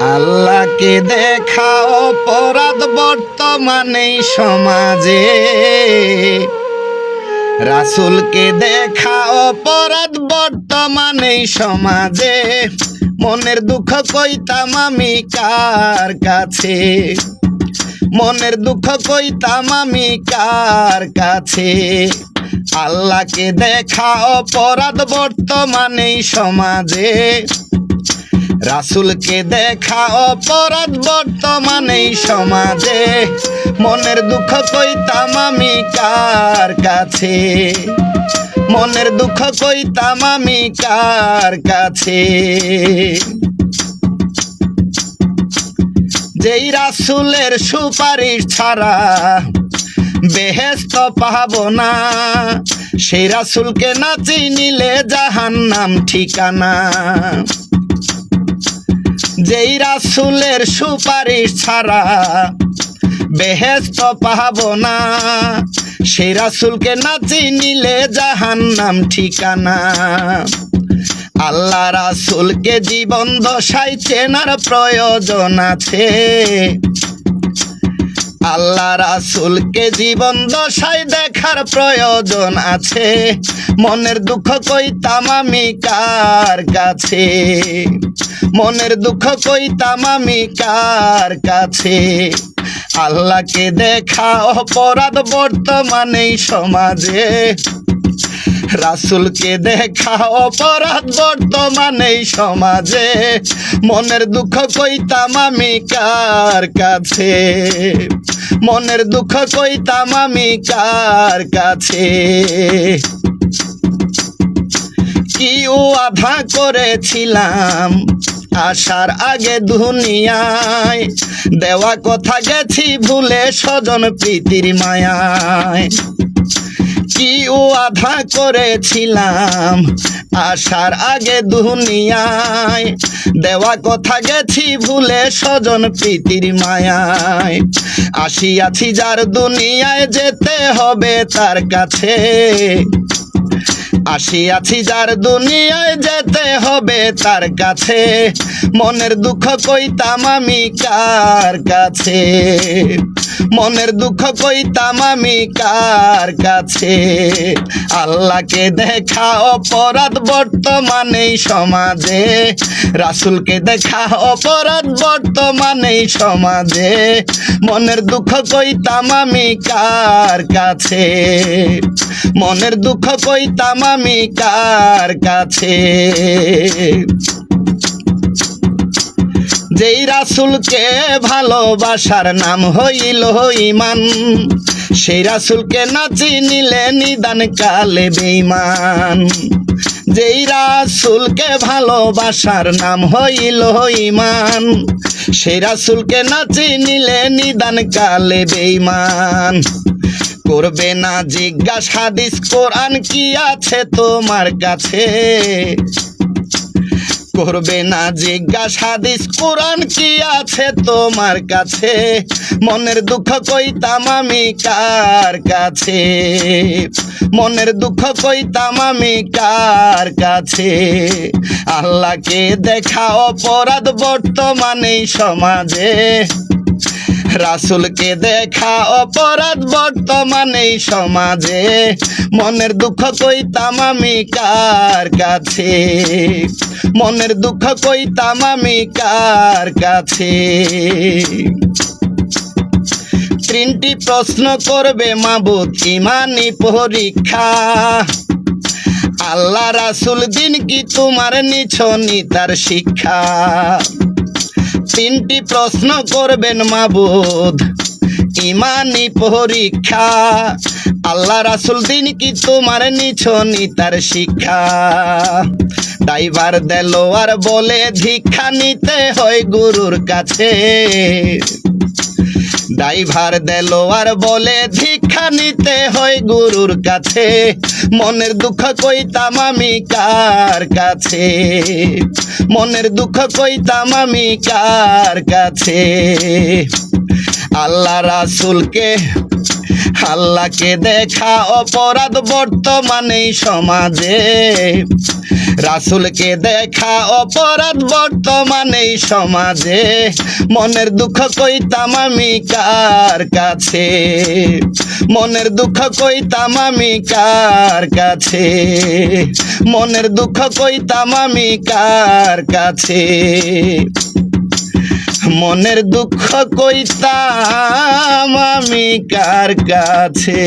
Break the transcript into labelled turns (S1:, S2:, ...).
S1: আল্লাহকে দেখা অপরাধ বর্তমানে সমাজে, রাসূলকে দেখা অপরাধ বর্তমানে সমাজে। মনের দুঃখ কইতাম আমি কার কাছে, মনের দুঃখ কইতাম আমি কার কাছে। আল্লাহকে দেখা অপরাধ বর্তমানে সমাজে, রাসূলকে দেখা অপরাধ বর্তমানে সমাজে। মনের দুঃখ কইতাম আমি কার কাছে, মনের দুঃখ কইতাম আমি কার কাছে। যেই রাসূলের সুপারিশ ছাড়া বেহেশত পাবো না, সেই রাসূলকে না চিনিলে জাহান্নাম ঠিকানা। যেই রাসূলের সুপারিশ ছাড়া বেহেশত পাবো না, সেই রাসূলকে না চিনিলে জাহান্নাম ঠিকানা। আল্লাহ রাসূলকে জীবন দশায় চেনার প্রয়োজন আছে, আল্লাহ রাসূলকে জীবন দশায় দেখার প্রয়োজন আছে। মনের দুঃখ কইতাম আমি কার কাছে, মনের দুঃখ কইতাম আমি কার কাছে। আল্লাহকে দেখা অপরাধ বর্তমানে সমাজে, রাসূলকে দেখা অপরাধ বর্তমানে সমাজে। মনের দুঃখ কইতাম আমি কার কাছে, মনের দুঃখ কইতাম আমি কার কাছে। কি ও আধা করেছিলাম আসার আগে দুনিয়ায়, দেওয়া কথা গেছি ভুলে স্বজন প্রীতির মায়ায়। কি ও আধা করেছিলাম আসার আগে দুনিয়ায়, দেওয়া কথা গেছি ভুলে স্বজন প্রীতির মায়ায়। আসিয়াছি যার দুনিয়ায় যেতে হবে তার কাছে, আসিয়াছি যার দুনিয়ায় যেতে হবে তার কাছে। মনের দুঃখ কইতাম আমি কার কাছে, মনের দুঃখ কইতাম আমি কার কাছে। আল্লাহকে দেখা অপরাধ বর্তমানে সমাজে, রাসূলকে দেখা অপরাধ বর্তমানে সমাজে। মনের দুঃখ কইতাম আমি কার কাছে, মনের দুঃখ কইতাম আমি কার কাছে। যেই রাসূলকে ভালোবাসার নাম হইল ঈমান, সেই রাসূলকে না চিনিলে নিদান কালে বেঈমান। যেই রাসূলকে ভালোবাসার নাম হইল ঈমান, সেই রাসূলকে না চিনিলে নিদান কালে বেঈমান। করবে না জিজ্ঞাসা হাদিস কোরআন কি আছে তোমার কাছে, করবে না জিজ্ঞাসা হাদিস কোরআন কি আছে তোমার কাছে। মনের দুঃখ কইতাম আমি কার কাছে, মনের দুঃখ কইতাম আমি কার কাছে। আল্লাহকে দেখা অপরাধ বর্তমানে সমাজে, রাসূলকে দেখা অপরাধ বর্তমানে সমাজে। মনের দুঃখ কইতাম আমি কার কাছে, মনের দুঃখ কইতাম আমি কার কাছে। তিনটি প্রশ্ন করবে মাবুদ ঈমানি পরীক্ষা, আল্লাহ রাসূল দিন কি তোমার নিছনি তার শিক্ষা। তিনটি প্রশ্ন করবেন মাবুদ ঈমানি পরীক্ষা, আল্লাহ রাসূল দিন কি তোমার নিছনি তার শিক্ষা। ড্রাইভার দেলোয়ার বলে ভিক্ষা নিতে হয় গুরুর কাছে, ড্রাইভার দেলোয়ার বলে ভিক্ষা নিতে হয় গুরুর কাছে। মনের দুঃখ কইতাম আমি কার কাছে, মনের দুঃখ কইতাম আমি কার কাছে। আল্লাহ রাসূলকে আল্লাহকে দেখা অপরাধ বর্তমানে এই সমাজে, রাসূলকে দেখা অপরাধ বর্তমানে এই সমাজে, মনের দুঃখ কইতাম আমি কার কাছে, মনের দুঃখ কইতাম আমি কার কাছে, মনের দুঃখ কইতাম আমি কার কাছে, মনের দুঃখ কইতাম আমি কার কাছে।